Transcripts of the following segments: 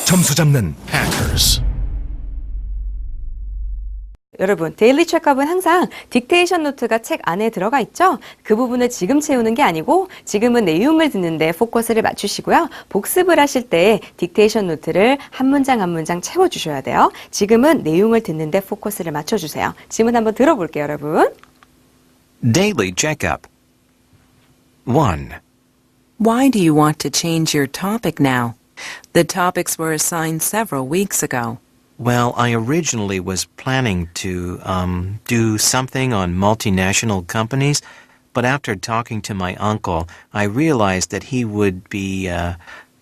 점수 잡는 hackers. 여러분, 데일리 체크업은 항상 딕테이션 노트가 책 안에 들어가 있죠? 그 부분을 지금 채우는 게 아니고 지금은 내용을 듣는데 포커스를 맞추시고요. 복습을 하실 때 딕테이션 노트를 한 문장 한 문장 채워주셔야 돼요. 지금은 내용을 듣는데 포커스를 맞춰주세요. 질문 한번 들어볼게요, 여러분. Daily checkup. 1. Why do you want to change your topic now? The topics were assigned several weeks ago. Well, I originally was planning to do something on multinational companies, but after talking to my uncle, I realized that he would be a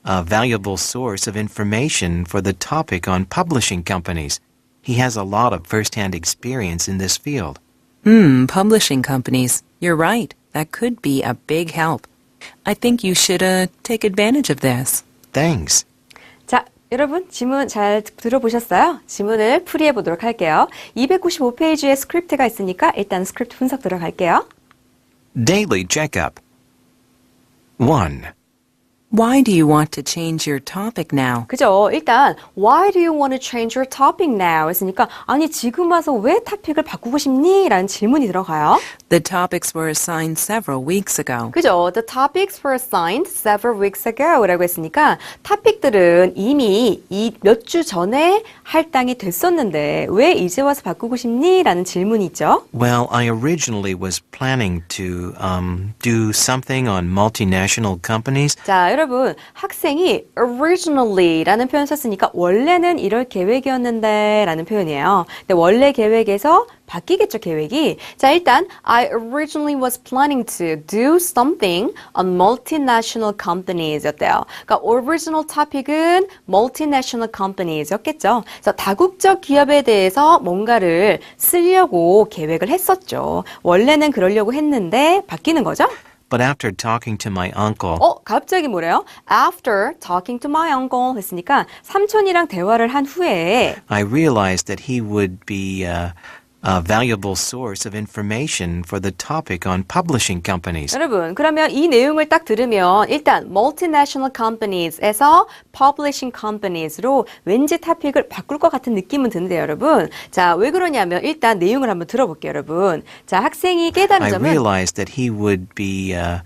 valuable source of information for the topic on publishing companies. He has a lot of first-hand experience in this field. Publishing companies. You're right. That could be a big help. I think you should take advantage of this. Thanks. 자, 여러분 질문 잘 들어보셨어요? 질문을 풀이해 보도록 할게요. 295페이지에 스크립트가 있으니까 일단 스크립트 분석 들어갈게요. Daily checkup. 1. Why do you want to change your topic now? 그죠? 일단 Why do you want to change your topic now? 했으니까 아니 지금 와서 왜 토픽을 바꾸고 싶니? 라는 질문이 들어가요. The topics were assigned several weeks ago. 그죠? The topics were assigned several weeks ago 라고 했으니까 토픽들은 이미 몇 주 전에 할당이 됐었는데 왜 이제 와서 바꾸고 싶니? 라는 질문이 있죠. Well, I originally was planning to do something on multinational companies. 자, 여러분 학생이 originally라는 표현 썼으니까 원래는 이럴 계획이었는데 라는 표현이에요. 근데 원래 계획에서 바뀌겠죠, 계획이. 자, 일단 I originally was planning to do something on multinational companies 였대요. 그러니까 original topic은 multinational companies 였겠죠. 그래서 다국적 기업에 대해서 뭔가를 쓰려고 계획을 했었죠. 원래는 그러려고 했는데 바뀌는 거죠. But after talking to my uncle, 갑자기 뭐래요? After talking to my uncle 했으니까 삼촌이랑 대화를 한 후에 I realized that he would be a valuable source of information for the topic on publishing companies. 여러분, 그러면 이 내용을 딱 들으면 일단 multinational companies에서 publishing companies로 왠지 토픽을 바꿀 것 같은 느낌은 드는데요, 여러분. 자, 왜 그러냐면 일단 내용을 한번 들어볼게요, 여러분. 자, 학생이 깨달은 I 점은 realized that he would be a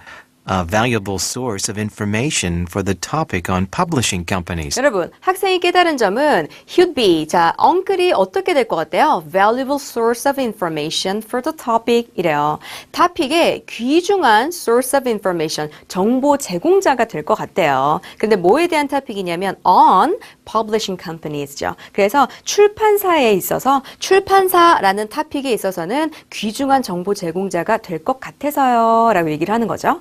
valuable source of information for the topic on publishing companies. 여러분, 학생이 깨달은 점은 he'd be, 자, uncle이 어떻게 될 것 같아요? Valuable source of information for the topic 이래요. 토픽의 귀중한 source of information, 정보 제공자가 될 것 같대요. 근데 뭐에 대한 토픽이냐면 on publishing companies죠. 그래서 출판사에 있어서 출판사라는 토픽에 있어서는 귀중한 정보 제공자가 될 것 같아서요. 라고 얘기를 하는 거죠.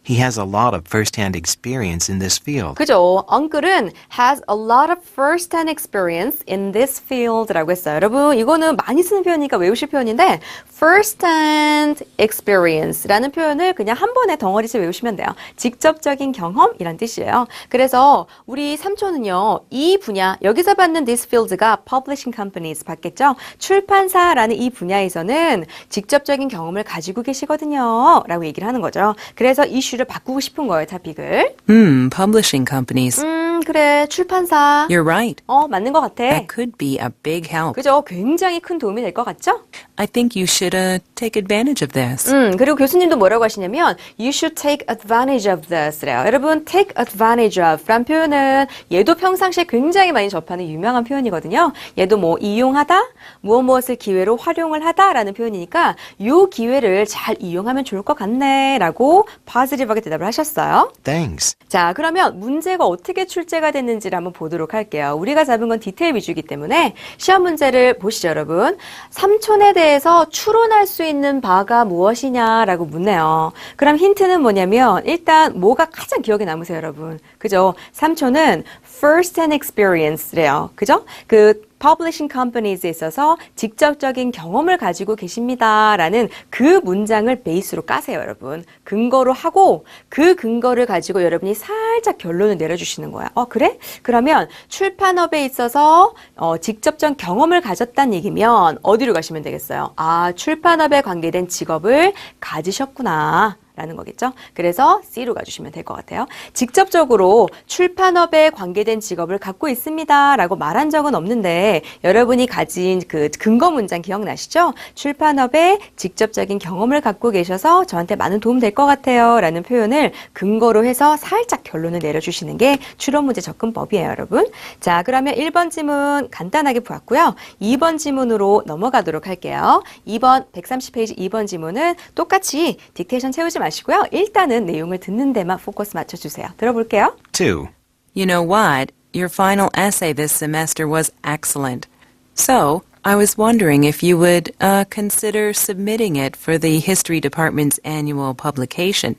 He has a lot of first-hand experience in this field. 그죠? uncle은 has a lot of first-hand experience in this field라고 했어요. 여러분, 이거는 많이 쓰는 표현이니까 외우실 표현인데 first-hand experience라는 표현을 그냥 한 번에 덩어리째 외우시면 돼요. 직접적인 경험이란 뜻이에요. 그래서 우리 삼촌은요, 이 분야, 여기서 받는 this field가 publishing companies 받겠죠? 출판사라는 이 분야에서는 직접적인 경험을 가지고 계시거든요. 라고 얘기를 하는 거죠. 그래서 이슈를 바꾸고 싶은 거예요, 토픽을. Publishing companies. 그래, 출판사. You're right. 맞는 것 같아. That could be a big help. 그죠? 굉장히 큰 도움이 될 것 같죠? I think you should take advantage of this. 그리고 교수님도 뭐라고 하시냐면 You should take advantage of this 래요. 여러분, take advantage of 라는 표현은 얘도 평상시에 굉장히 많이 접하는 유명한 표현이거든요. 얘도 뭐 이용하다, 무엇을 기회로 활용을 하다라는 표현이니까 이 기회를 잘 이용하면 좋을 것 같네 라고 파지티브하게 대답을 하셨어요. Thanks. 자, 그러면 문제가 어떻게 출제가 됐는지를 한번 보도록 할게요. 우리가 잡은 건 디테일 위주이기 때문에 시험 문제를 보시죠, 여러분. 삼촌에 대해서 추론할 수 있는 바가 무엇이냐라고 묻네요. 그럼 힌트는 뭐냐면 일단 뭐가 가장 기억에 남으세요, 여러분? 그죠? 삼촌은 first-hand experience래요. 그죠? 그 publishing companies에 있어서 직접적인 경험을 가지고 계십니다라는 그 문장을 베이스로 까세요, 여러분. 근거로 하고 그 근거를 가지고 여러분이 살짝 결론을 내려주시는 거야. 그래? 그러면 출판업에 있어서 직접적 경험을 가졌다는 얘기면 어디로 가시면 되겠어요? 아, 출판업에 관계된 직업을 가지셨구나. 라는 거겠죠. 그래서 C로 가주시면 될 것 같아요. 직접적으로 출판업에 관계된 직업을 갖고 있습니다 라고 말한 적은 없는데 여러분이 가진 그 근거 문장 기억나시죠? 출판업에 직접적인 경험을 갖고 계셔서 저한테 많은 도움 될 것 같아요 라는 표현을 근거로 해서 살짝 결론을 내려주시는 게 추론 문제 접근법이에요, 여러분. 자, 그러면 1번 지문 간단하게 보았고요. 2번 지문으로 넘어가도록 할게요. 2번 130페이지 2번 지문은 똑같이 딕테이션 채우지 마시고요. 일단은 내용을 듣는 데만 포커스 맞춰주세요. 들어볼게요. 2. You know what? Your final essay this semester was excellent. So, I was wondering if you would consider submitting it for the History Department's annual publication.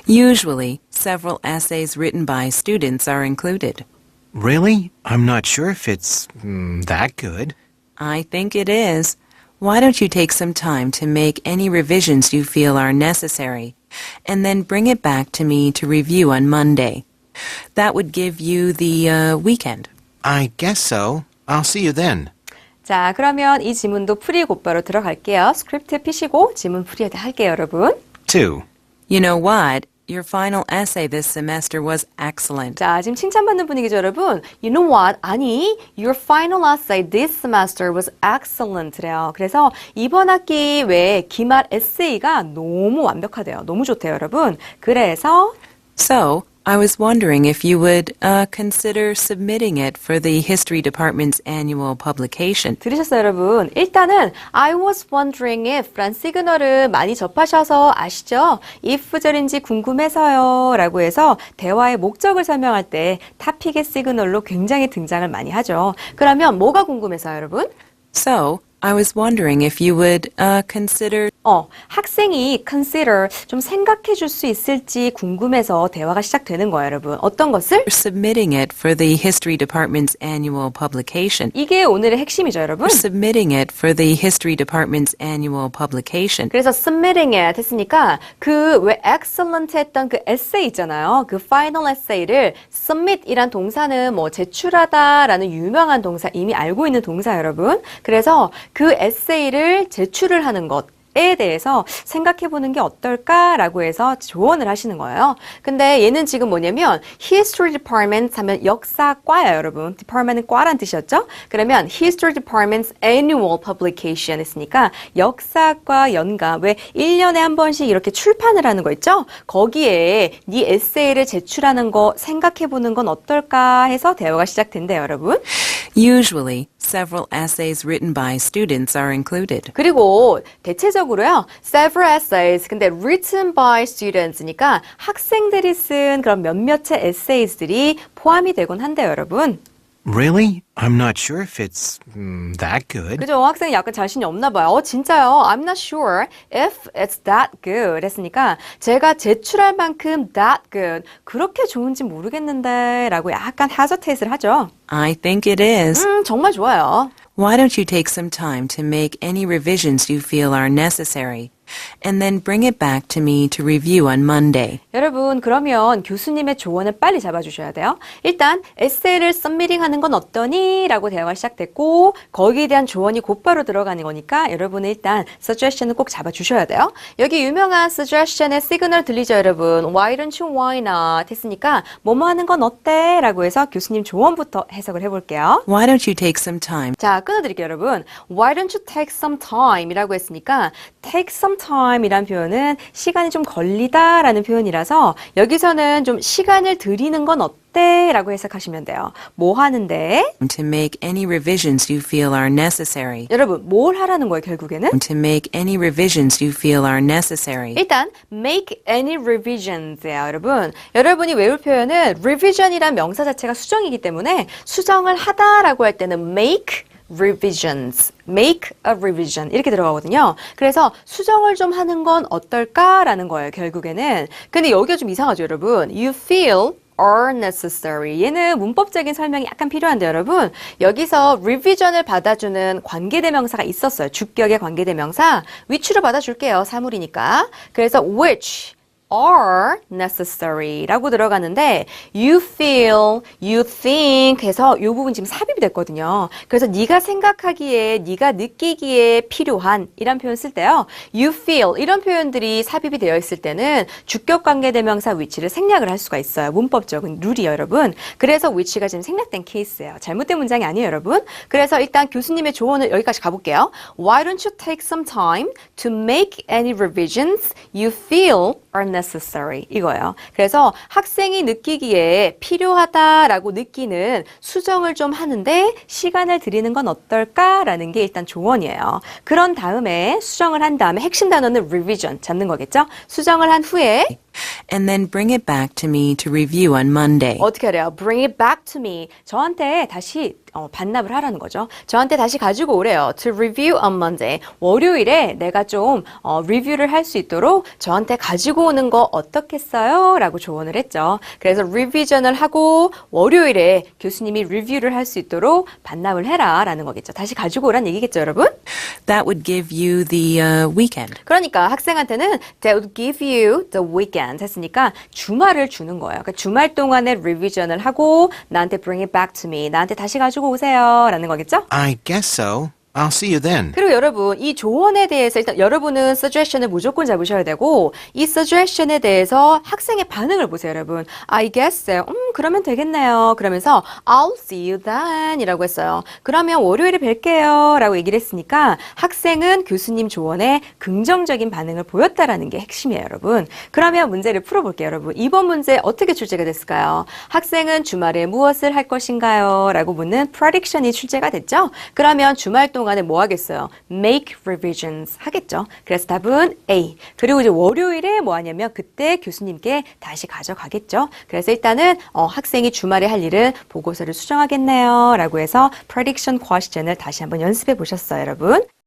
Usually, several essays written by students are included. Really? I'm not sure if it's that good. I think it is. Why don't you take some time to make any revisions you feel are necessary, and then bring it back to me to review on Monday? That would give you the weekend. I guess so. I'll see you then. 자, 그러면 이 지문도 풀이 곧바로 들어갈게요. 스크립트 피시고 지문 풀이 할게요, 여러분. 2. You know what? Your final essay this semester was excellent. 자, 지금 칭찬받는 분위기죠, 여러분. You know what? 아니, your final essay this semester was excellent래요. 그래서 이번 학기 외에 기말 에세이가 너무 완벽하대요. 너무 좋대요, 여러분. 그래서 So, I was wondering if you would consider submitting it for the History Department's annual publication. 들으셨어요, 여러분? 일단은 I was wondering if 란 시그널을 많이 접하셔서 아시죠? if절인지 궁금해서요 라고 해서 대화의 목적을 설명할 때 타픽의 시그널로 굉장히 등장을 많이 하죠. 그러면 뭐가 궁금해서요, 여러분? So, I was wondering if you would consider 학생이 consider 좀 생각해 줄 수 있을지 궁금해서 대화가 시작되는 거예요, 여러분. 어떤 것을? submitting it for the History Department's annual publication. 이게 오늘의 핵심이죠, 여러분. Submitting it for the History Department's annual publication. 그래서 submitting it 했으니까 그 왜 excellent 했던 그 에세이 있잖아요. 그 final essay를 submit이란 동사는 뭐 제출하다라는 유명한 동사 이미 알고 있는 동사 여러분. 그래서 그 에세이를 제출을 하는 것에 대해서 생각해보는 게 어떨까라고 해서 조언을 하시는 거예요. 근데 얘는 지금 뭐냐면 History Department 하면 역사과예요, 여러분. Department은 과란 뜻이었죠? 그러면 History Department's Annual Publication 했으니까 역사과 연가 왜 1년에 한 번씩 이렇게 출판을 하는 거 있죠? 거기에 네 에세이를 제출하는 거 생각해보는 건 어떨까 해서 대화가 시작된대요, 여러분. Usually, several essays written by students are included. 그리고 대체적으로요, several essays, 근데 written by students니까 학생들이 쓴 그런 몇몇의 essays들이 포함이 되곤 한대요, 여러분. Really? I'm not sure if it's that good. 그죠? 학생이 약간 자신이 없나 봐요. 진짜요? I'm not sure if it's that good 했으니까 제가 제출할 만큼 that good, 그렇게 좋은지 모르겠는데 라고 약간 hesitate를 하죠. I think it is. 정말 좋아요. Why don't you take some time to make any revisions you feel are necessary, and then bring it back to me to review on Monday? 여러분, 그러면 교수님의 조언을 빨리 잡아주셔야 돼요. 일단 에세이를 서미링하는 건 어떠니? 라고 대화가 시작됐고 거기에 대한 조언이 곧바로 들어가는 거니까 여러분은 일단 suggestion을 꼭 잡아주셔야 돼요. 여기 유명한 suggestion의 시그널 들리죠, 여러분? Why don't you, why not? 했으니까 뭐뭐 하는 건 어때? 라고 해서 교수님 조언부터 해석을 해볼게요. Why don't you take some time? 자, 끊어드릴게요, 여러분. Why don't you take some time? 이라고 했으니까 take some time 이란 표현은 시간이 좀 걸리다라는 표현이라서 여기서는 좀 시간을 들이는 건 어때? 라고 해석하시면 돼요. 뭐 하는데? To make any revisions you feel are necessary. 여러분, 뭘 하라는 거예요, 결국에는? To make any revisions you feel are necessary. 일단 make any revisions예요, 여러분. 여러분이 외울 표현은 revision이란 명사 자체가 수정이기 때문에 수정을 하다라고 할 때는 make revisions, make a revision 이렇게 들어가거든요. 그래서 수정을 좀 하는 건 어떨까라는 거예요, 결국에는. 근데 여기가 좀 이상하죠, 여러분. You feel are necessary. 얘는 문법적인 설명이 약간 필요한데 여러분. 여기서 revision을 받아주는 관계대명사가 있었어요. 주격의 관계대명사. which로 받아줄게요. 사물이니까. 그래서 which are necessary 라고 들어가는데 you feel, you think 해서 이 부분 지금 삽입이 됐거든요. 그래서 네가 생각하기에, 네가 느끼기에 필요한 이란 표현 쓸 때요. you feel 이런 표현들이 삽입이 되어 있을 때는 주격관계대명사 위치를 생략을 할 수가 있어요. 문법적인 룰이에요, 여러분. 그래서 위치가 지금 생략된 케이스예요. 잘못된 문장이 아니에요, 여러분. 그래서 일단 교수님의 조언을 여기까지 가볼게요. Why don't you take some time to make any revisions you feel are necessary 이거예요. 그래서 학생이 느끼기에 필요하다라고 느끼는 수정을 좀 하는데 시간을 들이는 건 어떨까라는 게 일단 조언이에요. 그런 다음에 수정을 한 다음에 핵심 단어는 revision 잡는 거겠죠? 수정을 한 후에 And then bring it back to me to review on Monday. 어떻게 해요? Bring it back to me. 저한테 다시 반납을 하라는 거죠. 저한테 다시 가지고 오래요. To review on Monday. 월요일에 내가 좀 리뷰를 할 수 있도록 저한테 가지고 오는 거 어떻겠어요? 라고 조언을 했죠. 그래서 리비전을 하고 월요일에 교수님이 리뷰를 할 수 있도록 반납을 해라 라는 거겠죠. 다시 가지고 오라는 얘기겠죠, 여러분? That would give you the weekend. 그러니까 학생한테는 That would give you the weekend 했으니까 주말을 주는 거예요. 그러니까 주말 동안에 리비전을 하고 나한테 bring it back to me. 나한테 다시 가지고 오세요. 라는 거겠죠? I guess so. I'll see you then. 그리고 여러분 이 조언에 대해서 일단 여러분은 suggestion을 무조건 잡으셔야 되고 이 suggestion에 대해서 학생의 반응을 보세요, 여러분. I guess so. 그러면 되겠네요. 그러면서 I'll see you then 이라고 했어요. 그러면 월요일에 뵐게요 라고 얘기를 했으니까 학생은 교수님 조언에 긍정적인 반응을 보였다라는 게 핵심이에요, 여러분. 그러면 문제를 풀어볼게요, 여러분. 이번 문제 어떻게 출제가 됐을까요? 학생은 주말에 무엇을 할 것인가요? 라고 묻는 prediction이 출제가 됐죠? 그러면 주말 동안에 뭐 하겠어요? Make revisions 하겠죠. 그래서 답은 A. 그리고 이제 월요일에 뭐 하냐면 그때 교수님께 다시 가져가겠죠. 그래서 일단은 학생이 주말에 할 일은 보고서를 수정하겠네요. 라고 해서 prediction question을 다시 한번 연습해 보셨어요, 여러분.